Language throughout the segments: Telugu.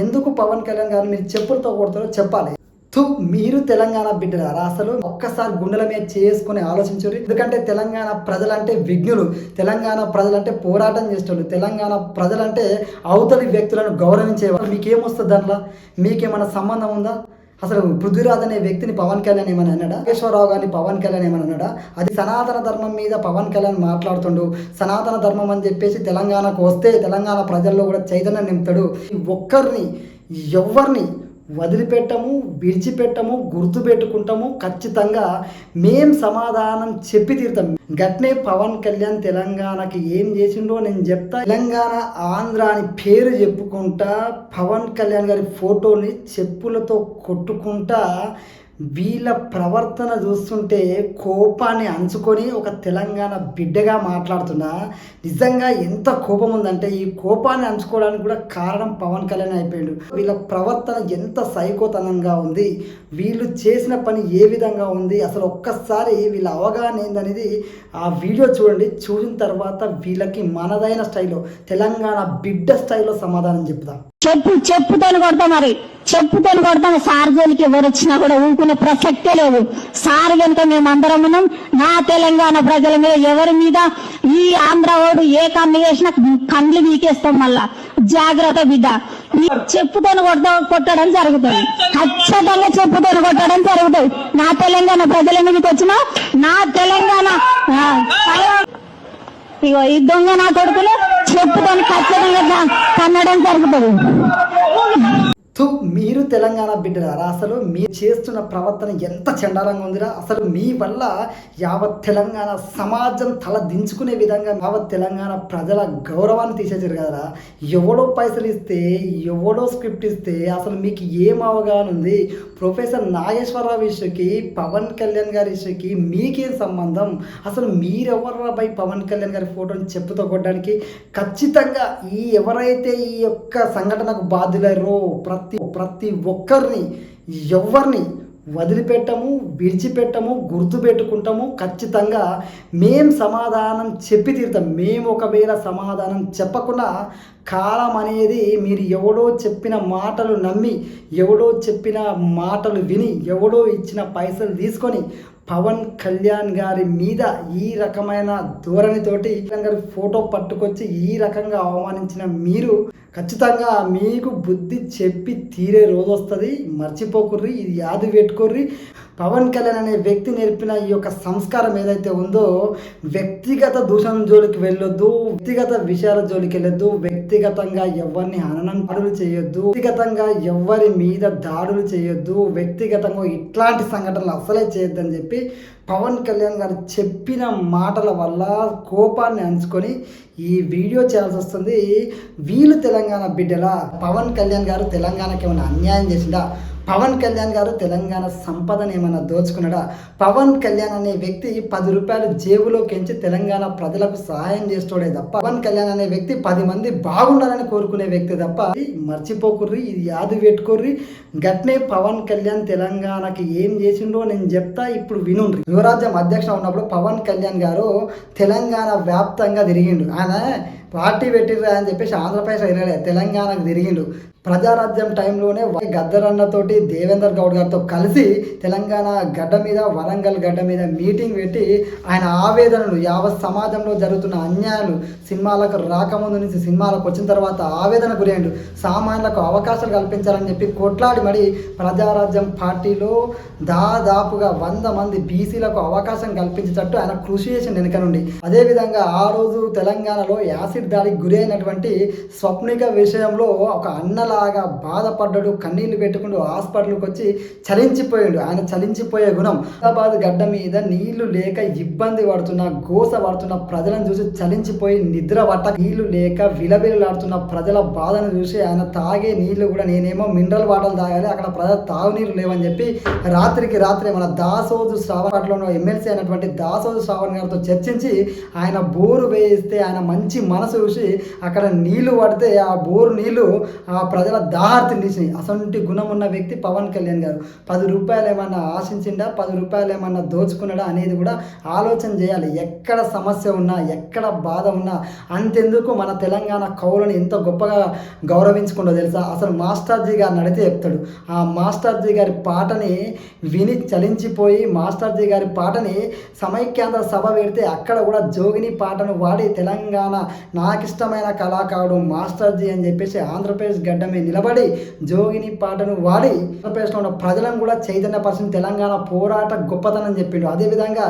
ఎందుకు పవన్ కళ్యాణ్ గారు మీరు చెప్పులతో కొడతారో చెప్పాలి. మీరు తెలంగాణ బిడ్డలారా, అసలు ఒక్కసారి గుండెల మీద చేసుకుని ఆలోచించారు. ఎందుకంటే తెలంగాణ ప్రజలంటే విఘ్నులు, తెలంగాణ ప్రజలంటే పోరాటం చేసేవాళ్ళు, తెలంగాణ ప్రజలంటే అవతలి వ్యక్తులను గౌరవించేవాళ్ళు. మీకేమొస్తుంది దాంట్లో? మీకేమైనా సంబంధం ఉందా? అసలు పృథ్వీరాజ్ అనే వ్యక్తిని పవన్ కళ్యాణ్ ఏమని అన్నాడా? నాగేశ్వరరావు గారిని పవన్ కళ్యాణ్ ఏమని అన్నాడా? అది సనాతన ధర్మం మీద పవన్ కళ్యాణ్ మాట్లాడుతుండు. సనాతన ధర్మం అని చెప్పేసి తెలంగాణకు వస్తే తెలంగాణ ప్రజల్లో కూడా చైతన్యం నింపుతాడు. ఒక్కరిని ఎవరిని వదిలిపెట్టము, విడిచిపెట్టము, గుర్తుపెట్టుకుంటాము. ఖచ్చితంగా మేం సమాధానం చెప్పి తీరుతాం. గట్నే పవన్ కళ్యాణ్ తెలంగాణకి ఏం చేసిండో నేను చెప్తా. తెలంగాణ ఆంధ్ర అని పేరు చెప్పుకుంటా పవన్ కళ్యాణ్ గారి ఫోటోని చెప్పులతో కొట్టుకుంటా వీళ్ళ ప్రవర్తన చూస్తుంటే కోపాన్ని అంచుకొని ఒక తెలంగాణ బిడ్డగా మాట్లాడుతున్నా. నిజంగా ఎంత కోపం ఉందంటే ఈ కోపాన్ని అంచుకోవడానికి కూడా కారణం పవన్ కళ్యాణ్ అయిపోయాడు. వీళ్ళ ప్రవర్తన ఎంత సైకోతనంగా ఉంది, వీళ్ళు చేసిన పని ఏ విధంగా ఉంది, అసలు ఒక్కసారి వీళ్ళ అవగాహన ఏందనేది ఆ వీడియో చూడండి. చూసిన తర్వాత వీళ్ళకి మనదైన స్టైల్లో, తెలంగాణ బిడ్డ స్టైల్లో సమాధానం చెప్తాం. చెప్పుతోని కొడతాం, మరి చెప్పుతోని కొడతాం. సార్ జోలికి ఎవరు వచ్చినా కూడా ఊరుకునే ప్రసక్తే లేదు. సార్ కనుక మేమందరం ఉన్నాం. నా తెలంగాణ ప్రజల మీద ఎవరి మీద ఈ ఆంధ్ర ఓడు ఏ కన్ను చేసినా కండ్లు వీకేస్తాం. మళ్ళా జాగ్రత్త బిడ్డ. చెప్పుతోని కొట్టడం జరుగుతుంది, ఖచ్చితంగా చెప్పుతోని కొట్టడం జరుగుతుంది. నా తెలంగాణ ప్రజల మీదకి వచ్చిన నా తెలంగాణ ఇగో ఈ దొంగ నా కొడుకులు చెప్పుతోని ఖచ్చితంగా కన్నడం జరుగుతుంది. మీరు తెలంగాణ బిడ్డలారా, అసలు మీరు చేస్తున్న ప్రవర్తన ఎంత చండాలంగా ఉందిరా. అసలు మీ వల్ల యావత్ తెలంగాణ సమాజం తల దించుకునే విధంగా యావత్ తెలంగాణ ప్రజల గౌరవాన్ని తీసేసారు కదరా. ఎవడో పైసలు ఇస్తే, ఎవడో స్క్రిప్ట్ ఇస్తే అసలు మీకు ఏం అవగాహన ఉంది? ప్రొఫెసర్ నాగేశ్వరరావు ఇష్యూకి, పవన్ కళ్యాణ్ గారి ఇష్యూకి మీకేం సంబంధం? అసలు మీరెవర్రా బై పవన్ కళ్యాణ్ గారి ఫోటోని చెప్పుతో కొట్టడానికి? ఖచ్చితంగా ఎవరైతే ఈ యొక్క సంఘటనకు బాధ్యులయ్యారో ప్రతి ఒక్కరిని ఎవరిని వదిలిపెట్టము, విడిచిపెట్టము, గుర్తుపెట్టుకుంటాము. ఖచ్చితంగా మేం సమాధానం చెప్పి తీరుతాం. మేము ఒకవేళ సమాధానం చెప్పకుండా కాలం అనేది మీరు ఎవడో చెప్పిన మాటలు నమ్మి, ఎవడో చెప్పిన మాటలు విని, ఎవడో ఇచ్చిన పైసలు తీసుకొని పవన్ కళ్యాణ్ గారి మీద ఈ రకమైన ధోరణితోటి గారి ఫోటో పట్టుకొచ్చి ఈ రకంగా అవమానించిన మీరు ఖచ్చితంగా మీకు బుద్ధి చెప్పి తీరే రోజు వస్తుంది. మర్చిపోకుర్రి, ఇది యాది పెట్టుకోర్రి. పవన్ కళ్యాణ్ అనే వ్యక్తి నేర్పిన ఈ యొక్క సంస్కారం ఏదైతే ఉందో, వ్యక్తిగత దూషణ జోలికి వెళ్ళొద్దు, వ్యక్తిగత విషయాల జోలికి వెళ్ళొద్దు, వ్యక్తిగతంగా ఎవరిని హననం దాడులు చేయొద్దు, వ్యక్తిగతంగా ఎవరి మీద దాడులు చేయొద్దు, వ్యక్తిగతంగా ఇట్లాంటి సంఘటనలు అసలే చేయొద్దని చెప్పి పవన్ కళ్యాణ్ గారు చెప్పిన మాటల వల్ల కోపాన్ని అంచుకొని ఈ వీడియో చేయాల్సి వస్తుంది. వీళ్ళు తెలంగాణ బిడ్డలా? పవన్ కళ్యాణ్ గారు తెలంగాణకి ఏమైనా అన్యాయం చేసిందా? పవన్ కళ్యాణ్ గారు తెలంగాణ సంపదను ఏమైనా దోచుకున్నాడా? పవన్ కళ్యాణ్ అనే వ్యక్తి 10 రూపాయలు జేబులోకించి తెలంగాణ ప్రజలకు సహాయం చేస్తోడే తప్ప, పవన్ కళ్యాణ్ అనే వ్యక్తి 10 మంది బాగుండాలని కోరుకునే వ్యక్తి తప్ప. మర్చిపోకుర్రి, ఇది యాది పెట్టుకోర్రి. గట్నే పవన్ కళ్యాణ్ తెలంగాణకి ఏం చేసిండో నేను చెప్తా, ఇప్పుడు వినుండ్రి. యువరాజ్యం అధ్యక్షుడు ఉన్నప్పుడు పవన్ కళ్యాణ్ గారు తెలంగాణ వ్యాప్తంగా తిరిగిండు. ఆయన పార్టీ పెట్టిర్రా అని చెప్పేసి ఆంధ్రప్రదేశ్ తిరగలే, తెలంగాణకు తిరిగిండు. ప్రజారాజ్యం టైంలోనే గద్దరన్నతోటి దేవేందర్ గౌడ్ గారితో కలిసి తెలంగాణ గడ్డ మీద, వరంగల్ గడ్డ మీద మీటింగ్ పెట్టి ఆయన ఆవేదనలు, యావత్ సమాజంలో జరుగుతున్న అన్యాయాలు, సినిమాలకు రాకముందు నుంచి సినిమాలకు వచ్చిన తర్వాత ఆవేదన గురైండు. సామాన్యులకు అవకాశాలు కల్పించాలని చెప్పి కొట్లాడి మరి ప్రజారాజ్యం పార్టీలో దాదాపుగా 100 మంది బీసీలకు అవకాశం కల్పించేటట్టు ఆయన కృషి చేసిన వెనుక నుండి. అదేవిధంగా ఆ రోజు తెలంగాణలో యాసిడ్ దాడికి గురి అయినటువంటి స్వప్నిక విషయంలో ఒక అన్నలాగా బాధపడ్డాడు, కన్నీళ్లు పెట్టుకుంటూ హాస్పిటల్కి వచ్చి చలించిపోయాడు. ఆయన చలించిపోయే గుణం. హైదరాబాద్ గడ్డ మీద నీళ్లు లేక ఇబ్బంది పడుతున్న, గోస పడుతున్న ప్రజలను చూసి చలించిపోయి నిద్ర పట్ట, నీళ్లు లేక విలవిలలాడుతున్న ప్రజల బాధను చూసి ఆయన తాగే నీళ్లు కూడా నేనేమో మినరల్ వాటర్ తాగాలి, అక్కడ ప్రజలు తాగునీరు లేవని చెప్పి రాత్రికి రాత్రి మన దాసోజు శ్రావణలో ఎమ్మెల్సీ అయినటువంటి దాసోజు శ్రావణ్ గారితో చర్చించి ఆయన బోరు వేయిస్తే ఆయన మంచి మనసు మనసు చూసి అక్కడ నీళ్లు పడితే ఆ బోరు నీళ్లు ఆ ప్రజల దాహార్తిని తీసినాయి. అసంటి గుణం ఉన్న వ్యక్తి పవన్ కళ్యాణ్ గారు. 10 రూపాయలు ఏమన్నా ఆశించిండా, 10 రూపాయలు ఏమన్నా దోచుకున్నాడా అనేది కూడా ఆలోచన చేయాలి. ఎక్కడ సమస్య ఉన్నా, ఎక్కడ బాధ ఉన్నా, అంతెందుకు మన తెలంగాణ కవులను ఎంత గొప్పగా గౌరవించుకుంటో తెలుసా? అసలు మాస్టర్జీ గారు నడితే చెప్తాడు. ఆ మాస్టర్జీ గారి పాటని విని చలించిపోయి మాస్టర్జీ గారి పాటని సమైక్యాంధ్ర సభ పెడితే అక్కడ కూడా జోగిని పాటను వాడి తెలంగాణ నాకిష్టమైన కళాకారుడు మాస్టర్జీ అని చెప్పేసి ఆంధ్రప్రదేశ్ గడ్డ మీద నిలబడి జోగిని పాటను వాడి ఆంధ్రప్రదేశ్లో ఉన్న ప్రజలను కూడా చైతన్యపరిచిన తెలంగాణ పోరాట గొప్పతనం చెప్పిండు. అదేవిధంగా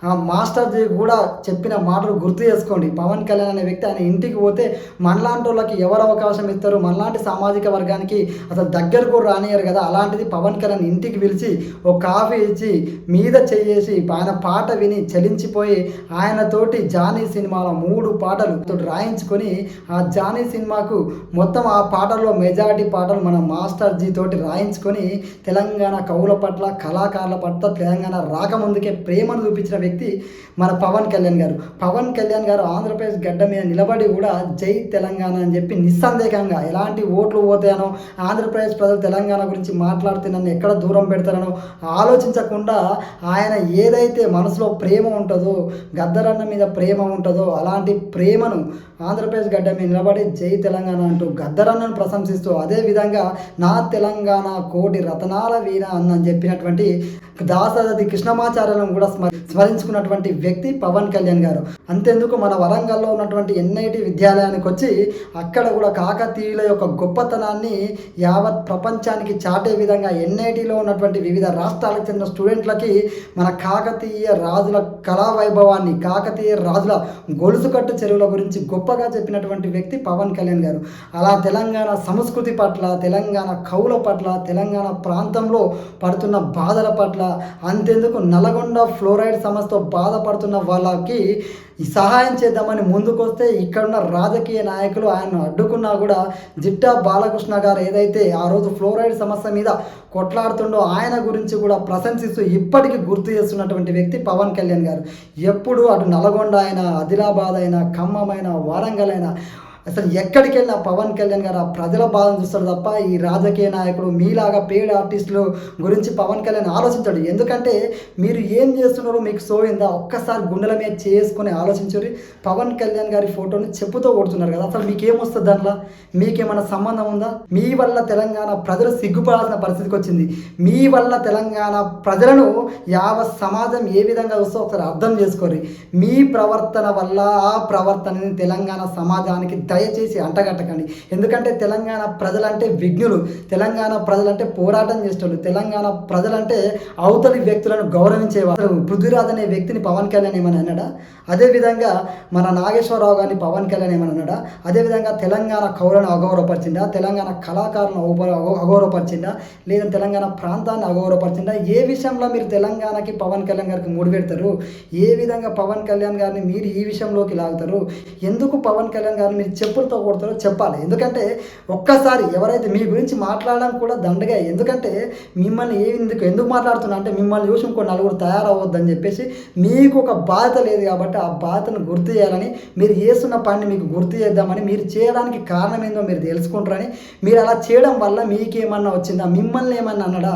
ఆ మాస్టర్జీ కూడా చెప్పిన మాటలు గుర్తు చేసుకోండి. పవన్ కళ్యాణ్ అనే వ్యక్తి ఆయన ఇంటికి పోతే మనలాంటి వాళ్ళకి ఎవరు అవకాశం ఇస్తారు, మనలాంటి సామాజిక వర్గానికి అసలు దగ్గరకు కూడా రానియరు కదా. అలాంటిది పవన్ కళ్యాణ్ ఇంటికి పిలిచి ఒక కాఫీ ఇచ్చి మీద చెయ్యేసి ఆయన పాట విని చలించిపోయి ఆయనతోటి జానీ సినిమాలో 3 పాటలు రాయించుకొని ఆ జానీ సినిమాకు మొత్తం ఆ పాటల్లో మెజారిటీ పాటలు మన మాస్టర్జీ తోటి రాయించుకొని తెలంగాణ కవుల పట్ల కళాకారుల పట్ల తెలంగాణ రాకముందుకే ప్రేమను చూపించిన వ్యక్తి మన పవన్ కళ్యాణ్ గారు. పవన్ కళ్యాణ్ గారు ఆంధ్రప్రదేశ్ గడ్డ మీద నిలబడి కూడా జై తెలంగాణ అని చెప్పి నిస్సందేహంగా ఎలాంటి ఓట్లు పోతాయనో, ఆంధ్రప్రదేశ్ ప్రజలు తెలంగాణ గురించి మాట్లాడితే నన్ను ఎక్కడ దూరం పెడతారనో ఆలోచించకుండా ఆయన ఏదైతే మనసులో ప్రేమ ఉంటుందో, గద్దరన్న మీద ప్రేమ ఉంటుందో అలాంటి ప్రేమను ఆంధ్రప్రదేశ్ గడ్డ మీద నిలబడి జై తెలంగాణ అంటూ గద్దరన్నను ప్రశంసిస్తూ అదేవిధంగా నా తెలంగాణ కోటి రతనాల వీణ అని చెప్పినటువంటి దాసరథి కృష్ణమాచార్యులను కూడా స్మరించుకున్నటువంటి వ్యక్తి పవన్ కళ్యాణ్ గారు. అంతెందుకు మన వరంగల్లో ఉన్నటువంటి ఎన్ఐటి విద్యాలయానికి వచ్చి అక్కడ కూడా కాకతీయుల యొక్క గొప్పతనాన్ని యావత్ ప్రపంచానికి చాటే విధంగా ఎన్ఐటిలో ఉన్నటువంటి వివిధ రాష్ట్రాలకు చెందిన స్టూడెంట్లకి మన కాకతీయ రాజుల కళా వైభవాన్ని, కాకతీయ రాజుల గొలుసుకట్టు చెరువుల గురించి గొప్పగా చెప్పినటువంటి వ్యక్తి పవన్ కళ్యాణ్ గారు. అలా తెలంగాణ సంస్కృతి పట్ల, తెలంగాణ కవుల పట్ల, తెలంగాణ ప్రాంతంలో పడుతున్న బాధల పట్ల, అంతెందుకు నల్గొండ ఫ్లోరైడ్ సమస్యతో బాధపడుతున్న వాళ్ళకి ఈ సహాయం చేద్దామని ముందుకొస్తే ఇక్కడున్న రాజకీయ నాయకులు ఆయన అడ్డుకున్నా కూడా జిట్టా బాలకృష్ణ గారు ఏదైతే ఆ రోజు ఫ్లోరైడ్ సమస్య మీద కొట్లాడుతుండో ఆయన గురించి కూడా ప్రశంసిస్తూ ఇప్పటికీ గుర్తు చేస్తున్నటువంటి వ్యక్తి పవన్ కళ్యాణ్ గారు. ఎప్పుడు అటు నల్గొండ అయినా, ఆదిలాబాద్ అయినా, ఖమ్మం అయినా, వరంగల్ అయినా అసలు ఎక్కడికి వెళ్ళినా పవన్ కళ్యాణ్ గారు ఆ ప్రజల బాధను చూస్తాడు తప్ప ఈ రాజకీయ నాయకుడు మీలాగా పేడ్ ఆర్టిస్టులు గురించి పవన్ కళ్యాణ్ ఆలోచించాడు. ఎందుకంటే మీరు ఏం చేస్తున్నారో మీకు సోయిందా ఒక్కసారి గుండెల మీద చేసుకొని ఆలోచించారు. పవన్ కళ్యాణ్ గారి ఫోటోని చెప్పుతో కొడుతున్నారు కదా, అసలు మీకేమొస్తుంది దాంట్లో? మీకేమైనా సంబంధం ఉందా? మీ వల్ల తెలంగాణ ప్రజలు సిగ్గుపడాల్సిన పరిస్థితికి వచ్చింది. మీ వల్ల తెలంగాణ ప్రజలను యావత్ సమాజం ఏ విధంగా చూస్తే ఒకసారి అర్థం చేసుకోరు. మీ ప్రవర్తన వల్ల ఆ ప్రవర్తనని తెలంగాణ సమాజానికి దయచేసి అంటగట్టకండి. ఎందుకంటే తెలంగాణ ప్రజలంటే విజ్ఞులు, తెలంగాణ ప్రజలంటే పోరాటం చేసేవాళ్ళు, తెలంగాణ ప్రజలంటే అవతలి వ్యక్తులను గౌరవించేవాళ్ళు. పృథ్వీరాజ్ అనే వ్యక్తిని పవన్ కళ్యాణ్ ఏమని అన్నాడా? అదేవిధంగా మన నాగేశ్వరరావు గారిని పవన్ కళ్యాణ్ ఏమని అన్నాడా? అదేవిధంగా తెలంగాణ కవులను అగౌరవపరిచిందా? తెలంగాణ కళాకారులను అగౌరవపరిచిందా? లేదా తెలంగాణ ప్రాంతాన్ని అగౌరవపరిచిందా? ఏ విషయంలో మీరు తెలంగాణకి పవన్ కళ్యాణ్ గారికి ముడి పెడతారు? ఏ విధంగా పవన్ కళ్యాణ్ గారిని మీరు ఈ విషయంలోకి లాగుతారు? ఎందుకు పవన్ కళ్యాణ్ గారిని మీరు చెప్పులతో కొడతారో చెప్పాలి. ఎందుకంటే ఒక్కసారి ఎవరైతే మీ గురించి మాట్లాడడం కూడా దండగా. ఎందుకంటే మిమ్మల్ని ఎందుకు మాట్లాడుతున్నా అంటే మిమ్మల్ని చూసి ఇంకో నలుగురు తయారవద్దని చెప్పేసి మీకు ఒక బాధ్యత లేదు కాబట్టి ఆ బాధ్యతను గుర్తు చేయాలని, మీరు చేస్తున్న పనిని మీకు గుర్తు చేద్దామని, మీరు చేయడానికి కారణం ఏందో మీరు తెలుసుకుంటారని. మీరు అలా చేయడం వల్ల మీకేమన్నా వచ్చిందా? మిమ్మల్ని ఏమన్నా అన్నాడా?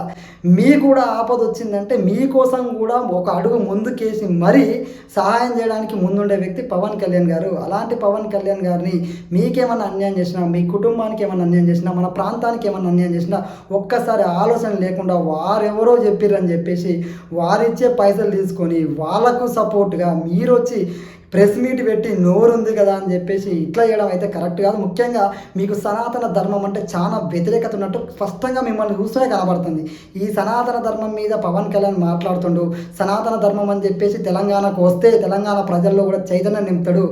మీకు కూడా ఆపద వచ్చిందంటే మీకోసం కూడా ఒక అడుగు ముందుకేసి మరీ సహాయం చేయడానికి ముందుండే వ్యక్తి పవన్ కళ్యాణ్ గారు. అలాంటి పవన్ కళ్యాణ్ గారిని మీకేమన్నా అన్యాయం చేసినా, మీ కుటుంబానికి ఏమన్నా అన్యాయం చేసినా, మన ప్రాంతానికి ఏమన్నా అన్యాయం చేసినా ఒక్కసారి ఆలోచన లేకుండా వారెవరో చెప్పిర్రని చెప్పేసి వారిచ్చే పైసలు తీసుకొని వాళ్ళకు సపోర్ట్గా మీరు వచ్చి ప్రెస్ మీట్ పెట్టి నోరుంది కదా అని చెప్పేసి ఇట్లా చేయడం అయితే కరెక్ట్ కాదు. ముఖ్యంగా మీకు సనాతన ధర్మం అంటే చాలా వ్యతిరేకత ఉన్నట్టు స్పష్టంగా మిమ్మల్ని చూస్తూనే కనబడుతుంది. ఈ సనాతన ధర్మం మీద పవన్ కళ్యాణ్ మాట్లాడుతుండు. సనాతన ధర్మం అని చెప్పేసి తెలంగాణకు వస్తే తెలంగాణ ప్రజల్లో కూడా చైతన్యం నింపుతాడు,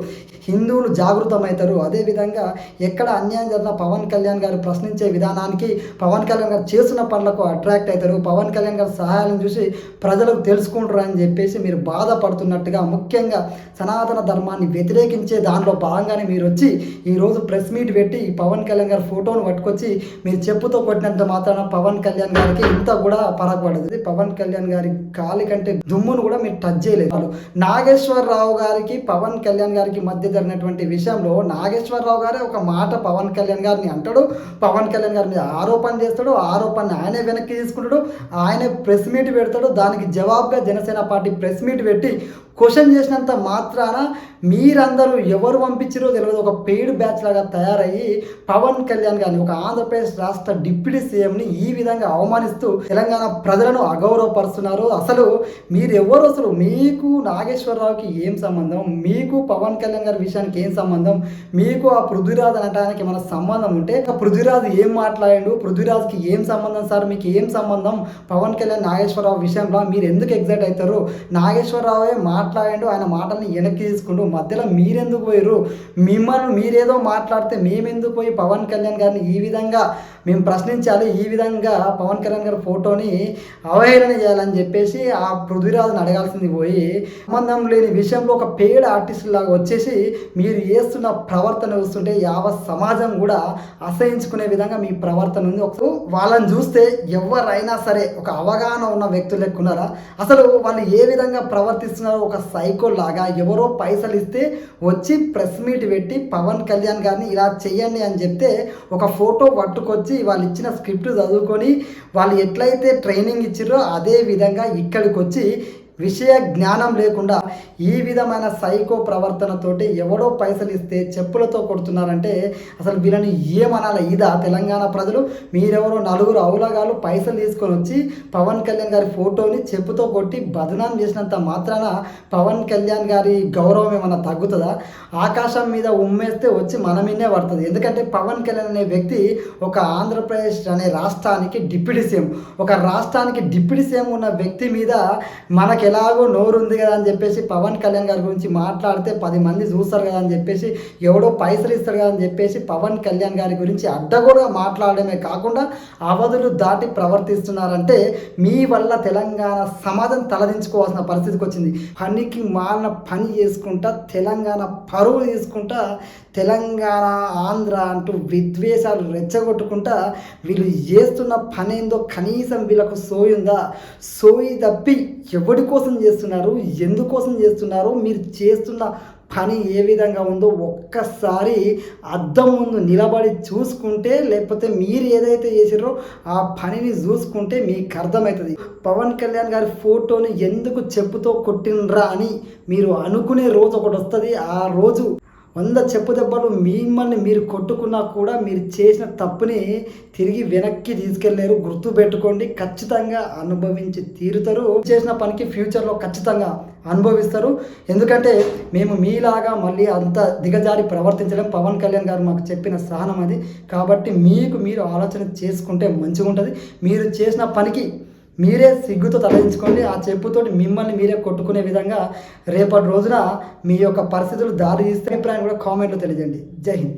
హిందువులు జాగృతమవుతారు. అదేవిధంగా ఎక్కడ అన్యాయం జరిగిన పవన్ కళ్యాణ్ గారు ప్రశ్నించే విధానానికి, పవన్ కళ్యాణ్ గారు చేస్తున్న పనులకు అట్రాక్ట్ అవుతారు. పవన్ కళ్యాణ్ గారి సహాయాలను చూసి ప్రజలకు తెలుసుకుంటారు అని చెప్పేసి మీరు బాధపడుతున్నట్టుగా ముఖ్యంగా సనాతన సనాతన ధర్మాన్ని వ్యతిరేకించే దానిలో భాగంగానే మీరు వచ్చి ఈరోజు ప్రెస్ మీట్ పెట్టి ఈ పవన్ కళ్యాణ్ గారి ఫోటోను పట్టుకొచ్చి మీరు చెప్పుతో కొట్టినంత మాత్రాన పవన్ కళ్యాణ్ గారికి ఇంత కూడా పడదు. పవన్ కళ్యాణ్ గారి కాలి కంటే దుమ్మును కూడా మీరు టచ్ చేయలేదు. నాగేశ్వరరావు గారికి పవన్ కళ్యాణ్ గారికి మధ్య జరిగినటువంటి విషయంలో నాగేశ్వరరావు గారే ఒక మాట పవన్ కళ్యాణ్ గారిని అంటాడు, పవన్ కళ్యాణ్ గారి మీద ఆరోపణ చేస్తాడు, ఆరోపణ ఆయనే వెనక్కి తీసుకుంటాడు, ఆయనే ప్రెస్ మీట్ పెడతాడు. దానికి జవాబుగా జనసేన పార్టీ ప్రెస్ మీట్ పెట్టి క్వశ్చన్ చేసినంత మాత్రాన మీరందరూ ఎవరు పంపించారో తెలియదు, ఒక పెయిడ్ బ్యాచ్ లాగా తయారయ్యి పవన్ కళ్యాణ్ గారిని, ఒక ఆంధ్రప్రదేశ్ రాష్ట్ర డిప్యూటీ సీఎంని ఈ విధంగా అవమానిస్తూ తెలంగాణ ప్రజలను అగౌరవపరుస్తున్నారు. అసలు మీరెవరు? అసలు మీకు నాగేశ్వరరావుకి ఏం సంబంధం? మీకు పవన్ కళ్యాణ్ గారి విషయానికి ఏం సంబంధం? మీకు ఆ పృథ్వీరాజ్ అనటానికి ఏమైనా సంబంధం ఉంటే పృథ్వీరాజ్ ఏం మాట్లాడిండు, పృథ్వీరాజ్కి ఏం సంబంధం సార్? మీకు ఏం సంబంధం పవన్ కళ్యాణ్ నాగేశ్వరరావు విషయంలో? మీరు ఎందుకు ఎగ్జైట్ అవుతారు? నాగేశ్వరరావే మాట్లాడిండు, ఆయన మాటల్ని వెనక్కి తీసుకుంటూ మధ్యలో మీరెందుకు పోయారు? మిమ్మల్ని మీరేదో మాట్లాడితే మేమెందుకు పోయి పవన్ కళ్యాణ్ గారిని ఈ విధంగా మేము ప్రశ్నించాలి, ఈ విధంగా పవన్ కళ్యాణ్ గారి ఫోటోని అవహేళన చేయాలని చెప్పేసి ఆ పృథ్వీరాజుని అడగాల్సింది పోయి సంబంధం లేని విషయంలో ఒక పేడ్ ఆర్టిస్ట్ లాగా వచ్చేసి మీరు చేస్తున్న ప్రవర్తన చూస్తుంటే యావత్ సమాజం కూడా అసహించుకునే విధంగా మీ ప్రవర్తన ఉంది. వాళ్ళని చూస్తే ఎవరైనా సరే ఒక అవగాహన ఉన్న వ్యక్తులు లెక్కున్నారా? అసలు వాళ్ళు ఏ విధంగా ప్రవర్తిస్తున్నారో ఒక సైకో లాగా ఎవరో పైసలు ఇస్తే వచ్చి ప్రెస్ మీట్ పెట్టి పవన్ కళ్యాణ్ గారిని ఇలా చెయ్యండి అని చెప్తే ఒక ఫోటో పట్టుకొచ్చి వాళ్ళు ఇచ్చిన స్క్రిప్ట్ చదువుకొని వాళ్ళు ఎట్లయితే ట్రైనింగ్ ఇచ్చారో అదే విధంగా ఇక్కడికి వచ్చి విషయ జ్ఞానం లేకుండా ఈ విధమైన సైకో ప్రవర్తనతోటి ఎవడో పైసలు ఇస్తే చెప్పులతో కొడుతున్నారంటే అసలు వీళ్ళని ఏమనాలి? ఇదా తెలంగాణ ప్రజలు? మీరెవరో నలుగురు అవులగాలు పైసలు తీసుకొని వచ్చి పవన్ కళ్యాణ్ గారి ఫోటోని చెప్పుతో కొట్టి బదనాం చేసినంత మాత్రాన పవన్ కళ్యాణ్ గారి గౌరవం ఏమైనా తగ్గుతుందా? ఆకాశం మీద ఉమ్మేస్తే వచ్చి మన మీదే పడుతుంది. ఎందుకంటే పవన్ కళ్యాణ్ అనే వ్యక్తి ఒక ఆంధ్రప్రదేశ్ అనే రాష్ట్రానికి డిప్యూటీ సీఎం, ఒక రాష్ట్రానికి డిప్యూటీ సీఎం ఉన్న వ్యక్తి మీద మనకి ఎలాగో నోరు ఉంది కదా అని చెప్పేసి పవన్ కళ్యాణ్ గారి గురించి మాట్లాడితే 10 మంది చూస్తారు కదా అని చెప్పేసి ఎవడో పైసలు ఇస్తారు కదా అని చెప్పేసి పవన్ కళ్యాణ్ గారి గురించి అడ్డగోలుగా మాట్లాడమే కాకుండా అవధులు దాటి ప్రవర్తిస్తున్నారంటే మీ వల్ల తెలంగాణ సమాజం తలదించుకోవాల్సిన పరిస్థితికి వచ్చింది. పనికి మాలిన పని చేసుకుంటా తెలంగాణ పరువు తీసుకుంటా తెలంగాణ ఆంధ్ర అంటూ విద్వేషాలు రెచ్చగొట్టుకుంటా వీళ్ళు చేస్తున్న పని ఏందో కనీసం వీళ్ళకు సోయుందా? సోయి తప్పి ఎవడి కోసం చేస్తున్నారు, ఎందుకోసం చేస్తున్నారు, మీరు చేస్తున్న పని ఏ విధంగా ఉందో ఒక్కసారి అద్దం ముందు నిలబడి చూసుకుంటే, లేకపోతే మీరు ఏదైతే చేసారో ఆ పనిని చూసుకుంటే మీకు అర్థమవుతుంది. పవన్ కళ్యాణ్ గారి ఫోటోని ఎందుకు చెప్పుతో కొట్టినరా అని మీరు అనుకునే రోజు ఒకటి వస్తుంది. ఆ రోజు 100 చెప్పు దెబ్బలు మిమ్మల్ని మీరు కొట్టుకున్నా కూడా మీరు చేసిన తప్పుని తిరిగి వెనక్కి తీసుకెళ్ళలేరు. గుర్తు పెట్టుకోండి, ఖచ్చితంగా అనుభవించి తీరుతారు. చేసిన పనికి ఫ్యూచర్లో ఖచ్చితంగా అనుభవిస్తారు. ఎందుకంటే మేము మీలాగా మళ్ళీ అంత దిగజారి ప్రవర్తించలేం. పవన్ కళ్యాణ్ గారు మాకు చెప్పిన సహనం అది. కాబట్టి మీరు ఆలోచన చేసుకుంటే మంచిగా ఉంటుంది. మీరు చేసిన పనికి మీరే సిగ్గుతో తలదించుకోండి. ఆ చెప్పుతోటి మిమ్మల్ని మీరే కొట్టుకునే విధంగా రేపటి రోజున మీ యొక్క పరిస్థితులు దారి తీస్తే అభిప్రాయం కూడా కామెంట్లో తెలియజేయండి. జై హింద్.